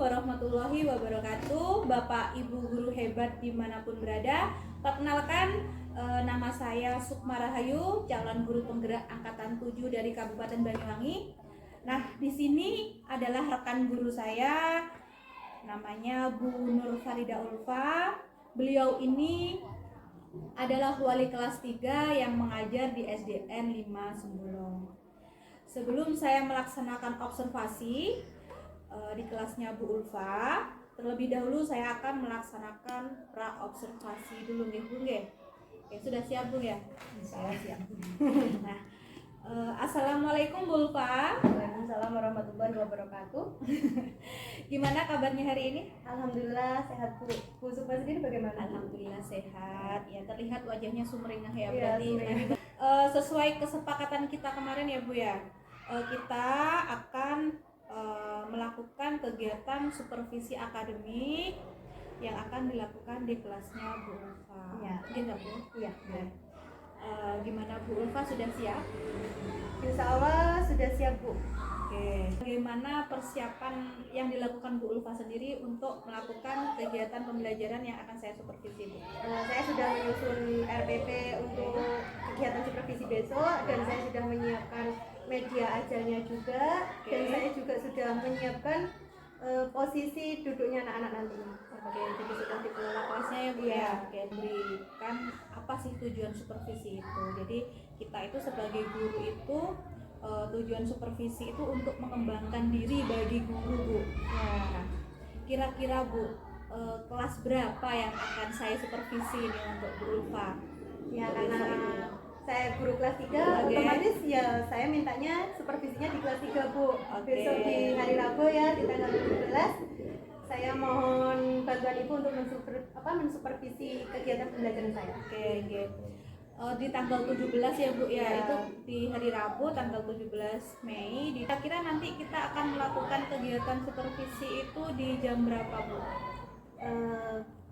warahmatullahi wabarakatuh. Bapak Ibu guru hebat dimanapun berada. Perkenalkan, nama saya Sukma Rahayu, calon guru penggerak angkatan 7 dari Kabupaten Banyuwangi. Nah, di sini adalah rekan guru saya, namanya Bu Nur Farida Ulfa. Beliau ini adalah wali kelas 3 yang mengajar di SDN 5 Sembulong. Sebelum saya melaksanakan observasi di kelasnya Bu Ulfa, terlebih dahulu saya akan melaksanakan pra-observasi dulu nih Bu nggih. Oke, sudah siap Bu ya? Saya siap. Nah, Assalamualaikum Bu Ulfa. Waalaikumsalam warahmatullahi wabarakatuh. Gimana kabarnya hari ini? Alhamdulillah sehat Bu. Bu Sukma sendiri bagaimana? Alhamdulillah sehat. Ya, terlihat wajahnya sumringah ya Iya, berarti. sumringah. Sesuai kesepakatan kita kemarin ya Bu ya. Kita akan melakukan kegiatan supervisi akademik yang akan dilakukan di kelasnya Bu Ulfa. Iya. Gitu Bu? Iya. Gimana Bu Ulfa, sudah siap? Insya Allah sudah siap Bu. Oke. Bagaimana persiapan yang dilakukan Bu Ulfa sendiri untuk melakukan kegiatan pembelajaran yang akan saya supervisi Bu? Saya sudah menyusun RPP untuk kegiatan supervisi besok dan saya sudah menyiapkan media ajarnya juga. Oke. Dan saya juga sudah menyiapkan posisi duduknya anak-anak nantinya. Oke, jadi sudah dikelola kelasnya ya Bu ya. Iya. Oke, berikan apa sih tujuan supervisi itu? Jadi kita itu sebagai guru itu tujuan supervisi itu untuk mengembangkan diri bagi guru Bu. Nah, kira-kira Bu, kelas berapa yang akan saya supervisi ini untuk Bu Ulfa? Ya, karena saya guru kelas 3, Oke. otomatis ya saya mintanya supervisinya di kelas 3 Bu. Oke. Besok di hari Rabu ya, di tanggal 17 saya mohon bantuan Ibu untuk mensupervisi kegiatan pembelajaran saya. Oke. Di tanggal 17 ya Bu ya, Ya. itu di hari Rabu tanggal 17 Mei. Kira-kira nanti kita akan melakukan kegiatan supervisi itu di jam berapa Bu?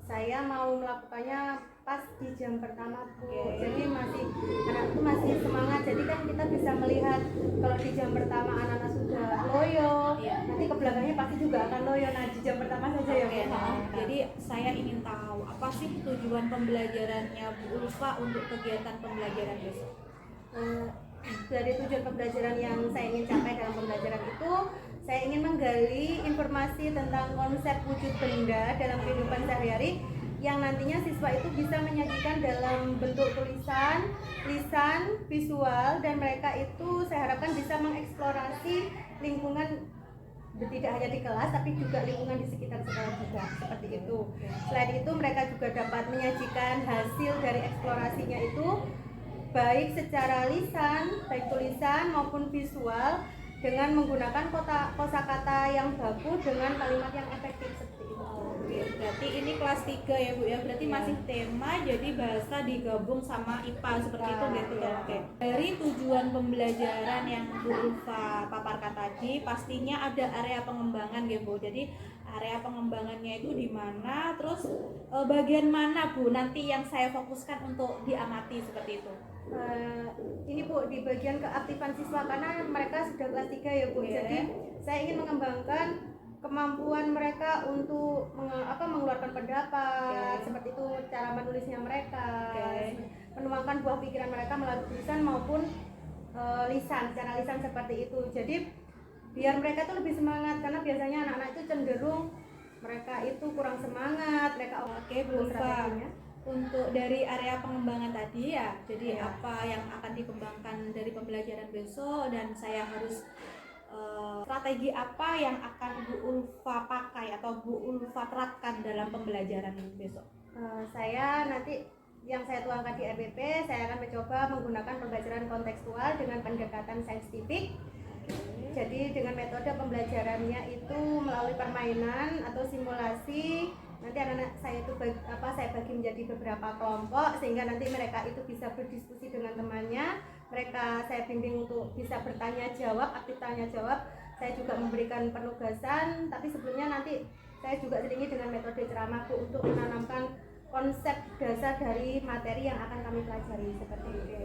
Saya mau melakukannya pas di jam pertama Bu. Oke. Jadi anak itu masih semangat. Jadi kan kita bisa melihat kalau di jam pertama anak-anak sudah loyo, Iya. nanti ke belakangnya pasti juga akan loyo. Nah di jam pertama saja ya Oke, Bu. jadi saya ingin tahu apa sih tujuan pembelajarannya Bu Ulfa untuk kegiatan pembelajaran besok? Dari tujuan pembelajaran yang saya ingin capai dalam pembelajaran itu, saya ingin menggali informasi tentang konsep wujud benda dalam kehidupan sehari-hari yang nantinya siswa itu bisa menyajikan dalam bentuk tulisan, lisan, visual, dan mereka itu saya harapkan bisa mengeksplorasi lingkungan tidak hanya di kelas tapi juga lingkungan di sekitar sekolah juga, seperti itu. Selain itu mereka juga dapat menyajikan hasil dari eksplorasinya itu baik secara lisan, baik tulisan maupun visual dengan menggunakan kosakata yang baku dengan kalimat yang efektif seperti itu. Oke, berarti ini kelas 3 ya Bu ya, berarti Iya. masih tema jadi bahasa digabung sama IPA seperti itu gitu ya. Iya. Oke. Dari tujuan pembelajaran yang Bu Ulfa paparkan tadi, pastinya ada area pengembangan ya Bu. Jadi area pengembangannya itu di mana, terus bagian mana Bu nanti yang saya fokuskan untuk diamati seperti itu? Ini Bu, di bagian keaktifan siswa karena mereka sudah kelas 3 ya Bu. Oke. Jadi saya ingin mengembangkan kemampuan mereka untuk mengeluarkan pendapat, Oke. seperti itu cara menulisnya mereka, Oke. menuangkan buah pikiran mereka melalui tulisan maupun lisan, secara lisan seperti itu. Jadi biar mereka tuh lebih semangat karena biasanya anak-anak itu cenderung mereka itu kurang semangat, mereka Oke Bu Ulfa, strateginya. untuk dari area pengembangan tadi ya, jadi Iya. apa yang akan dikembangkan dari pembelajaran besok dan saya harus strategi apa yang akan Bu Ulfa pakai atau Bu Ulfa terapkan dalam pembelajaran besok? Saya nanti yang saya tuangkan di RPP, saya akan mencoba menggunakan pembelajaran kontekstual dengan pendekatan saintifik. Jadi dengan metode pembelajarannya itu melalui permainan atau simulasi. Nanti anak-anak saya itu saya bagi menjadi beberapa kelompok sehingga nanti mereka itu bisa berdiskusi dengan temannya. Mereka saya bimbing untuk bisa bertanya jawab, aktif tanya jawab. Saya juga memberikan penugasan, tapi sebelumnya nanti saya juga selingi dengan metode ceramah Bu untuk menanamkan konsep dasar dari materi yang akan kami pelajari seperti itu.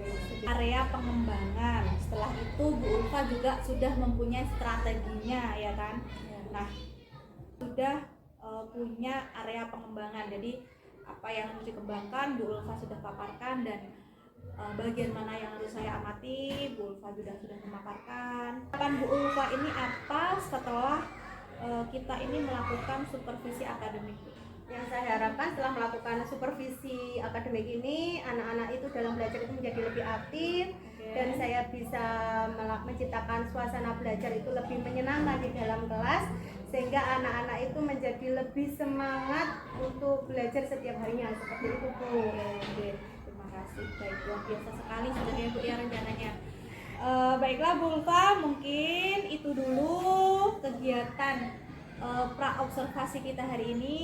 Area pengembangan, setelah itu Bu Ulfa juga sudah mempunyai strateginya ya kan. Nah, sudah punya area pengembangan. Jadi apa yang harus dikembangkan Bu Ulfa sudah paparkan, dan bagian mana yang harus saya amati Bu Ulfa sudah memaparkan. Harapan Bu Ulfa ini apa setelah kita ini melakukan supervisi akademik? Yang saya harapkan setelah melakukan supervisi akademik ini, anak-anak itu dalam belajar itu menjadi lebih aktif, dan saya bisa menciptakan suasana belajar itu lebih menyenangkan di dalam kelas, sehingga anak-anak itu menjadi lebih semangat untuk belajar setiap harinya, seperti itu Bu. Oke, terima kasih. Baik, luar biasa sekali sudah ya Bu ya rencananya. Baiklah Bu Ulfa, mungkin itu dulu kegiatan pra observasi kita hari ini.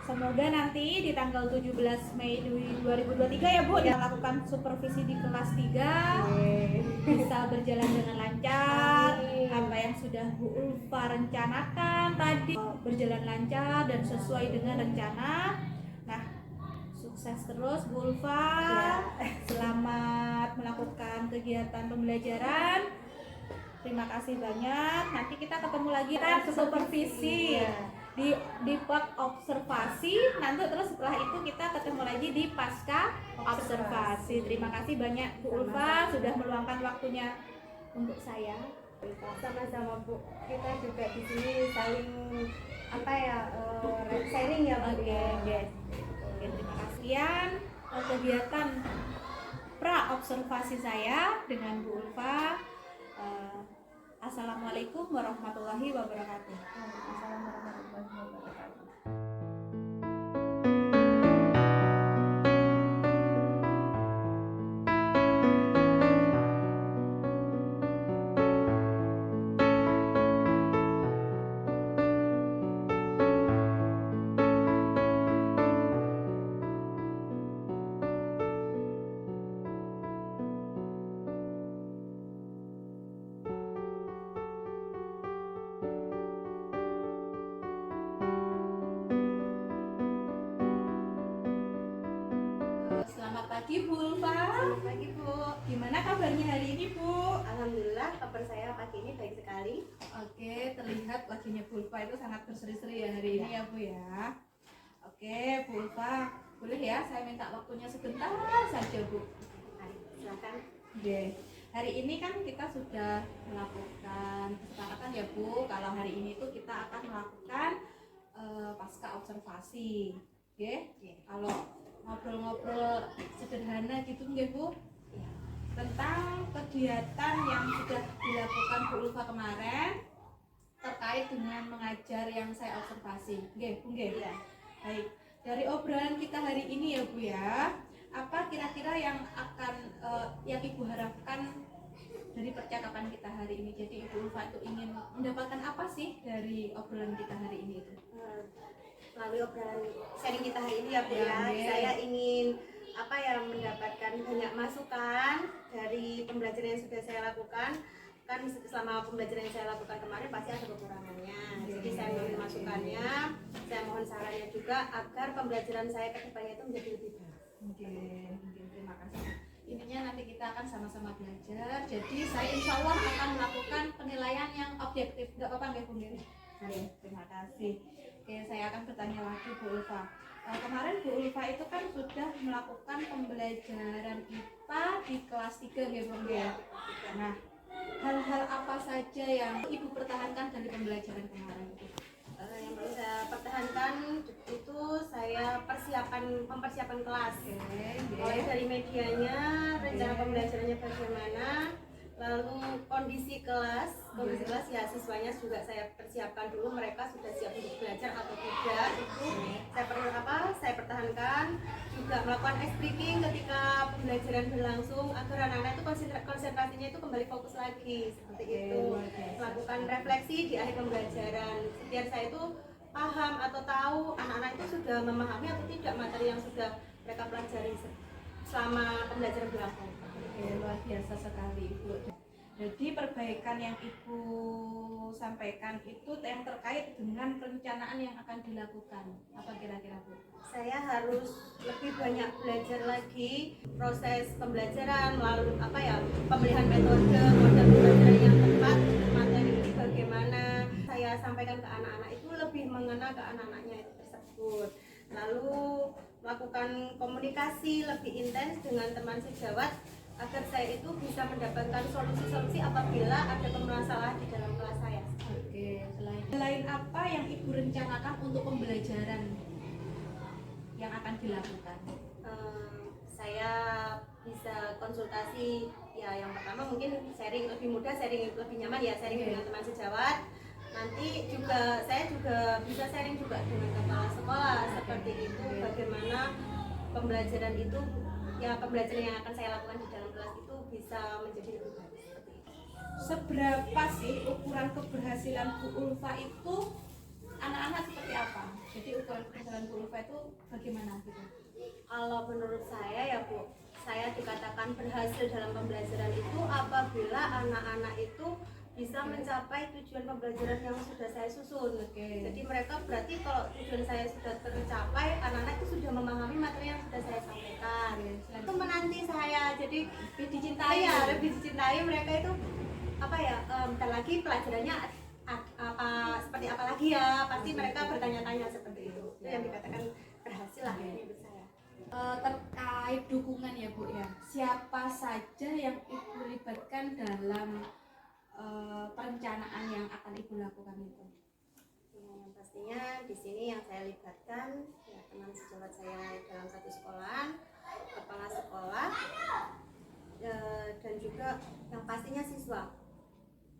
Semoga nanti di tanggal 17 Mei 2023 ya Bu, kita lakukan supervisi di kelas 3 bisa berjalan dengan lancar. Apa yang sudah Bu Ulfa rencanakan tadi berjalan lancar dan sesuai dengan rencana. Nah, sukses terus Bu Ulfa. Selamat melakukan kegiatan pembelajaran. Terima kasih banyak. Nanti kita ketemu lagi kan supervisi di part observasi. Nanti terus setelah itu kita ketemu lagi di pasca observasi. Terima kasih banyak Bu Ulfa sudah meluangkan waktunya untuk saya. Sama-sama Bu. Kita juga di sini saling sharing ya Bu. Oke, terima kasih. Kegiatan pra observasi saya dengan Bu Ulfa. Assalamualaikum warahmatullahi wabarakatuh. Assalamualaikum warahmatullahi wabarakatuh. Selamat pagi Bu Ulfa. Selamat pagi Bu. Gimana kabarnya hari ini Bu? Alhamdulillah kabar saya pagi ini baik sekali. Oke, terlihat wajahnya Bu Ulfa itu sangat berseri-seri ya hari ini ya Bu ya. Oke Bu Ulfa, boleh ya saya minta waktunya sebentar saja Bu? Mari, silakan. Oke, hari ini kan kita sudah melakukan kesepakatan ya Bu, kalau hari ini tuh kita akan melakukan pasca observasi. Oke, kalau ngobrol-ngobrol sederhana gitu nggih Bu, tentang kegiatan yang sudah dilakukan Bu Ulfa kemarin terkait dengan mengajar yang saya observasi. Nggih Bu nggih. Iya. Baik, dari obrolan kita hari ini ya Bu ya, apa kira-kira yang akan yang Ibu harapkan dari percakapan kita hari ini? Jadi Ibu Ulfa itu ingin mendapatkan apa sih dari obrolan kita hari ini itu? Melalui obrolan sharing kita hari ini ya Bu ya, Oke. saya ingin mendapatkan banyak masukan dari pembelajaran yang sudah saya lakukan. Kan selama pembelajaran yang saya lakukan kemarin pasti ada kekurangannya. Jadi saya mohon masukannya, saya mohon sarannya juga agar pembelajaran saya ke depannya itu menjadi lebih baik. Oke, terima kasih. Intinya nanti kita akan sama-sama belajar. Jadi saya insya Allah akan melakukan penilaian yang objektif. Nggak apa-apa nggak Bu? Oke, terima kasih. Oke, saya akan bertanya lagi Bu Ulfa. Kemarin Bu Ulfa itu kan sudah melakukan pembelajaran IPA di kelas 3 ya Bu ya. Nah, hal-hal apa saja yang Ibu pertahankan dari pembelajaran kemarin itu? Yang perlu saya pertahankan itu saya mempersiapkan kelas. Mulai dari medianya, rencana pembelajarannya bagaimana, lalu kondisi kelas ya siswanya juga saya persiapkan dulu, mereka sudah siap untuk belajar atau tidak, itu saya pertahankan. Juga melakukan ice breaking ketika pembelajaran berlangsung agar anak-anak itu konsentrasinya itu kembali fokus lagi, seperti itu. Melakukan refleksi di akhir pembelajaran, biar saya itu paham atau tahu anak-anak itu sudah memahami atau tidak materi yang sudah mereka pelajari selama pembelajaran berlangsung. Luar biasa sekali Ibu. Jadi perbaikan yang Ibu sampaikan itu yang terkait dengan perencanaan yang akan dilakukan. Apa kira-kira Bu? Saya harus lebih banyak belajar lagi proses pembelajaran melalui pemilihan metode, model pembelajaran yang tepat, materi ini bagaimana. Saya sampaikan ke anak-anak itu lebih lalu melakukan komunikasi lebih intens dengan teman sejawat agar saya itu bisa mendapatkan solusi-solusi apabila ada permasalahan di dalam kelas saya. Oke, selain apa yang Ibu rencanakan untuk pembelajaran yang akan dilakukan? Saya bisa konsultasi, ya yang pertama mungkin sharing lebih mudah, sharing lebih nyaman ya, sharing dengan teman sejawat. Nanti juga saya juga bisa sharing juga dengan kepala sekolah seperti itu, bagaimana pembelajaran itu, ya pembelajaran yang akan saya lakukan di dalam kelas itu bisa menjadi lebih baik seperti itu. Seberapa sih ukuran keberhasilan Bu Ulfa itu anak-anak seperti apa? Jadi ukuran keberhasilan Bu Ulfa itu bagaimana gitu? Kalau menurut saya ya Bu, saya dikatakan berhasil dalam pembelajaran itu apabila anak-anak itu bisa mencapai tujuan pembelajaran yang sudah saya susun. Jadi mereka berarti kalau tujuan saya sudah tercapai, anak-anak itu sudah memahami materi yang sudah saya sampaikan. Itu menanti saya, jadi Lebih dicintai. ya lebih dicintai. Mereka itu apa ya? Bentar lagi pelajarannya apa seperti apa lagi ya? Pasti mereka bertanya-tanya seperti itu. Itu yang dikatakan berhasil lah menurut saya. Terkait dukungan ya Bu ya, siapa saja yang Ibu libatkan dalam perencanaan yang akan Ibu lakukan itu? Yang pastinya di sini yang saya libatkan ya teman sejawat saya dalam satu sekolah, kepala sekolah, dan juga yang pastinya siswa.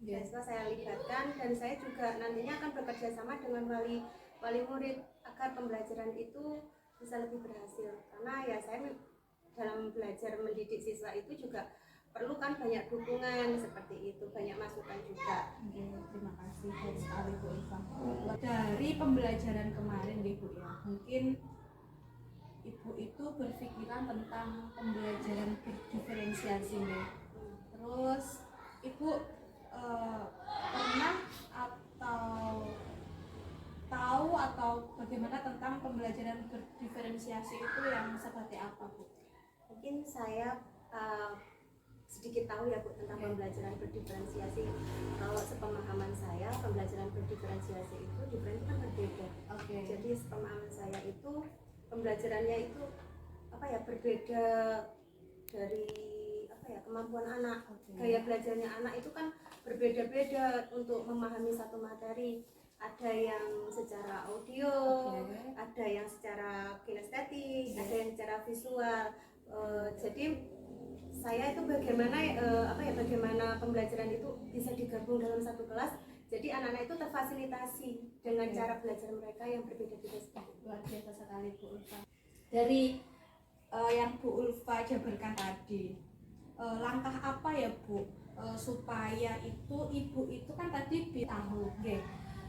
Siswa saya libatkan, dan saya juga nantinya akan bekerja sama dengan wali murid agar pembelajaran itu bisa lebih berhasil. Karena ya saya dalam belajar mendidik siswa itu juga perlu kan banyak dukungan seperti itu, banyak masukan juga. Terima kasih sekali Bu Ulfa. Dari pembelajaran kemarin nih Bu ya, mungkin Ibu itu berpikiran tentang pembelajaran berdiferensiasi nih. Terus Ibu pernah atau tahu atau bagaimana tentang pembelajaran berdiferensiasi itu yang seperti apa Bu? Mungkin saya sedikit tahu ya Bu tentang pembelajaran berdiferensiasi. Kalau sepemahaman saya, pembelajaran berdiferensiasi itu diferensi kan berbeda. Jadi sepemahaman saya itu pembelajarannya itu apa ya, berbeda dari apa ya, kemampuan anak. Gaya belajarnya anak itu kan berbeda-beda untuk memahami satu materi. Ada yang secara audio, ada yang secara kinestetik, ada yang secara visual. Jadi saya itu bagaimana bagaimana pembelajaran itu bisa digabung dalam satu kelas. Jadi anak-anak itu terfasilitasi dengan cara belajar mereka yang berbeda-beda. Luar biasa sekali Bu Ulfa. Dari yang Bu Ulfa jabarkan tadi, langkah apa ya Bu supaya itu Ibu itu kan tadi tahu,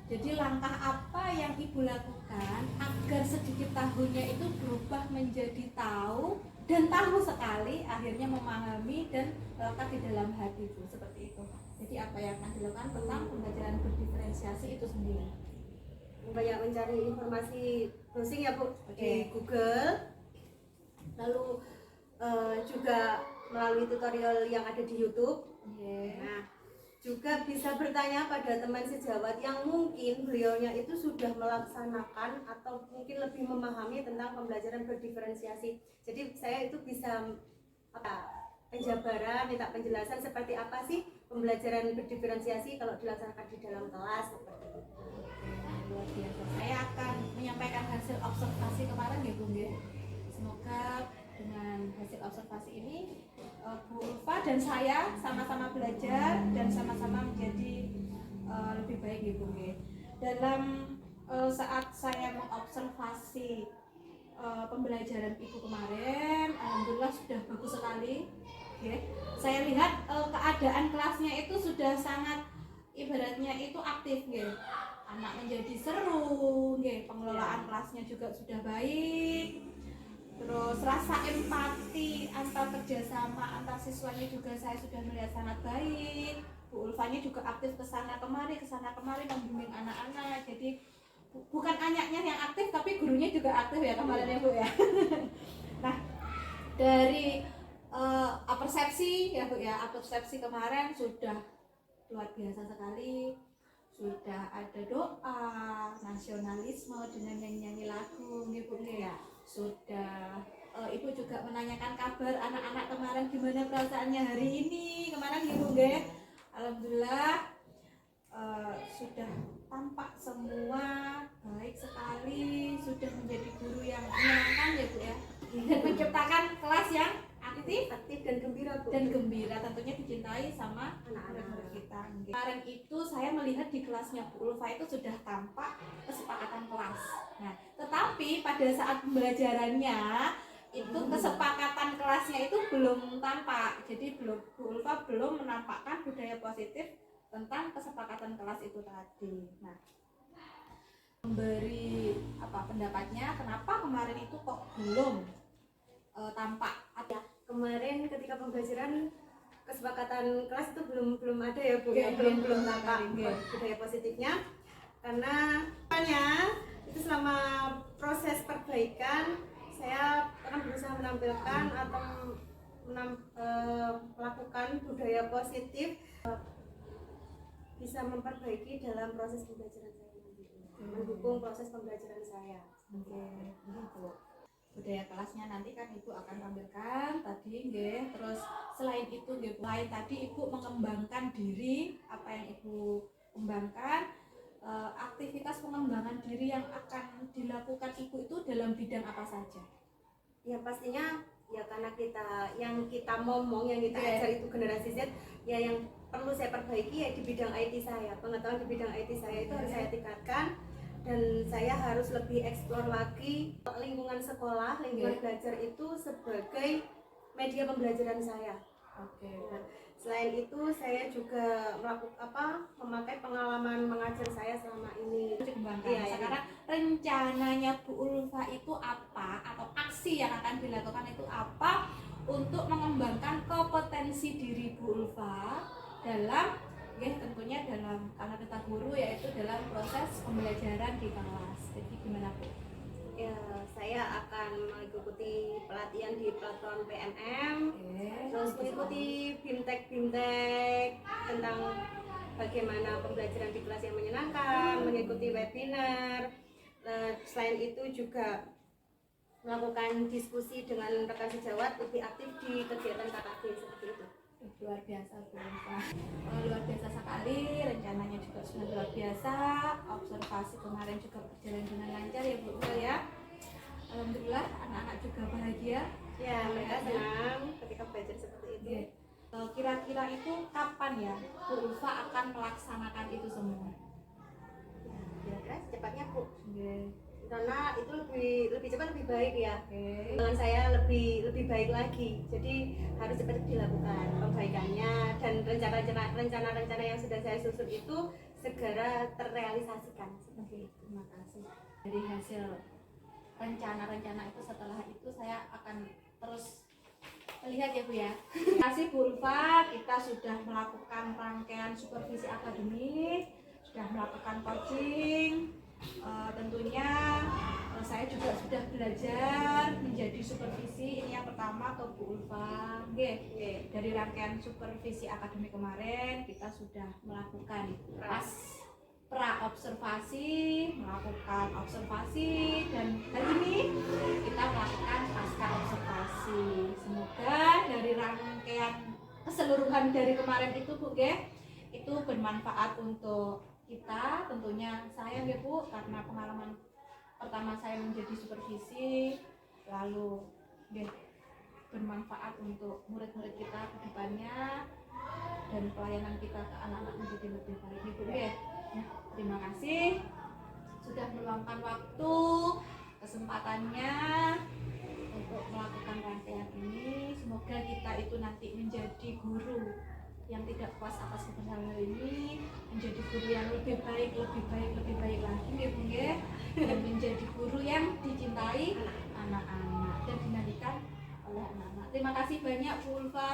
jadi langkah apa yang Ibu lakukan agar sedikit tahunya itu berubah menjadi tahu dan tahu sekali, akhirnya memahami dan melekat di dalam hati Bu, seperti itu. Jadi apa yang akan dilakukan tentang pembelajaran berdiferensiasi itu sendiri? Banyak mencari informasi browsing ya Bu di Google, lalu juga melalui tutorial yang ada di YouTube. Nah, juga bisa bertanya pada teman sejawat yang mungkin beliaunya itu sudah melaksanakan atau mungkin lebih memahami tentang pembelajaran berdiferensiasi. Jadi saya itu bisa penjabaran, minta penjelasan seperti apa sih pembelajaran berdiferensiasi kalau dilaksanakan di dalam kelas seperti itu. Luar biasa. Saya akan menyampaikan hasil observasi kemarin ya Bung ya. Semoga dengan hasil observasi ini Bu Ulfa dan saya sama-sama belajar dan sama-sama menjadi lebih baik ya Bung ya. Dalam saat saya mengobservasi pembelajaran Ibu kemarin, alhamdulillah sudah bagus sekali. Saya lihat keadaan kelasnya itu sudah sangat ibaratnya itu aktif, anak menjadi seru, pengelolaan kelasnya juga sudah baik. Terus rasa empati antar kerjasama antar siswanya juga saya sudah melihat sangat baik. Bu Ulfanya juga aktif kesana kemari membimbing anak-anak. Jadi bukan anaknya yang aktif tapi gurunya juga aktif ya kemarin ya Bu ya. Nah, dari persepsi ya Bu ya, persepsi kemarin sudah luar biasa sekali, sudah ada doa, nasionalisme dengan nyanyi-nyanyi lagu, nggih Bu nggih. Ya. Sudah Ibu juga menanyakan kabar anak-anak kemarin gimana perasaannya hari ini kemarin nggih Bu nggih. Alhamdulillah sudah tampak semua baik sekali, sudah menjadi guru yang menyenangkan ya Bu ya, dan menciptakan kelas yang aktif dan gembira Bu. dan gembira, tentunya dicintai sama Anak-anak. murid-murid kita. Kemarin itu saya melihat di kelasnya Bu Ulfa itu sudah tampak kesepakatan kelas. Nah, tetapi pada saat pembelajarannya itu kesepakatan kelasnya itu belum tampak. Jadi Bu Ulfa belum menampakkan budaya positif tentang kesepakatan kelas itu tadi. Nah, memberi pendapatnya kenapa kemarin itu kok belum tampak. Kemarin ketika pembelajaran kesepakatan kelas itu belum ada ya Bu, Oke, ya belum tampak oke. budaya positifnya, karena itu selama proses perbaikan saya akan berusaha menampilkan atau melakukan budaya positif, bisa memperbaiki dalam proses pembelajaran saya nanti, mendukung proses pembelajaran saya. Budaya kelasnya nanti kan Ibu akan tampilkan tadi nggih. Terus selain itu nggih, selain tadi Ibu mengembangkan diri, apa yang Ibu kembangkan, aktivitas pengembangan diri yang akan dilakukan Ibu itu dalam bidang apa saja? Ya pastinya ya karena yang kita ngomong, yang kita ajar itu generasi Z, ya yang perlu saya perbaiki ya di bidang IT saya. Pengetahuan di bidang IT saya itu harus saya tingkatkan, dan saya harus lebih eksplor lagi lingkungan sekolah, lingkungan belajar itu sebagai media pembelajaran saya. Nah, selain itu saya juga memakai pengalaman mengajar saya selama ini. Dikembangkan. Sekarang rencananya Bu Ulfa itu apa, atau aksi yang akan dilakukan itu apa untuk mengembangkan kompetensi diri Bu Ulfa dalam tentunya dalam, karena kita guru, yaitu dalam proses pembelajaran di kelas. Jadi gimana Bu? Ya, saya akan mengikuti pelatihan di platform PNM, terus mengikuti bimtek tentang bagaimana pembelajaran di kelas yang menyenangkan, mengikuti webinar. Selain itu juga melakukan diskusi dengan rekan sejawat, lebih aktif di kegiatan KKB seperti itu. Luar biasa Bu Ulfa, luar biasa sekali, rencananya juga sudah luar biasa, observasi kemarin juga berjalan dengan lancar ya Bu Ulfa ya. Alhamdulillah anak-anak juga bahagia ya, mereka senang ketika belajar seperti itu. Kira-kira itu kapan ya Bu Ulfa akan melaksanakan itu semua? Kira-kira secepatnya Bu, karena itu lebih cepat lebih baik ya. Dengan saya lebih baik lagi, jadi harus cepat dilakukan perbaikannya, dan rencana-rencana yang sudah saya susun itu segera terrealisasikan seperti itu. Terima kasih. Dari hasil rencana-rencana itu, setelah itu saya akan terus melihat ya Bu ya. Terima kasih Bu Ulfa, kita sudah melakukan rangkaian supervisi akademik, sudah melakukan coaching. Tentunya saya juga sudah belajar menjadi supervisi. Ini yang pertama ke Bu Ulfa. Dari rangkaian supervisi akademik kemarin kita sudah melakukan pra-observasi, melakukan observasi, dan hari ini kita melakukan pasca observasi. Semoga dari rangkaian keseluruhan dari kemarin itu Bu itu bermanfaat untuk kita. Tentunya saya ya Bu, karena pengalaman pertama saya menjadi supervisi, lalu bermanfaat untuk murid-murid kita ke depannya, dan pelayanan kita ke anak-anak menjadi lebih baik Bu ya. Terima kasih sudah meluangkan waktu, kesempatannya untuk melakukan rangkaian ini. Semoga kita itu nanti menjadi guru yang tidak puas atas keberhasilan ini, menjadi guru yang lebih baik lagi ya Bu ya, dan menjadi guru yang dicintai anak-anak dan dinantikan oleh anak-anak. Terima kasih banyak Bu Ulfa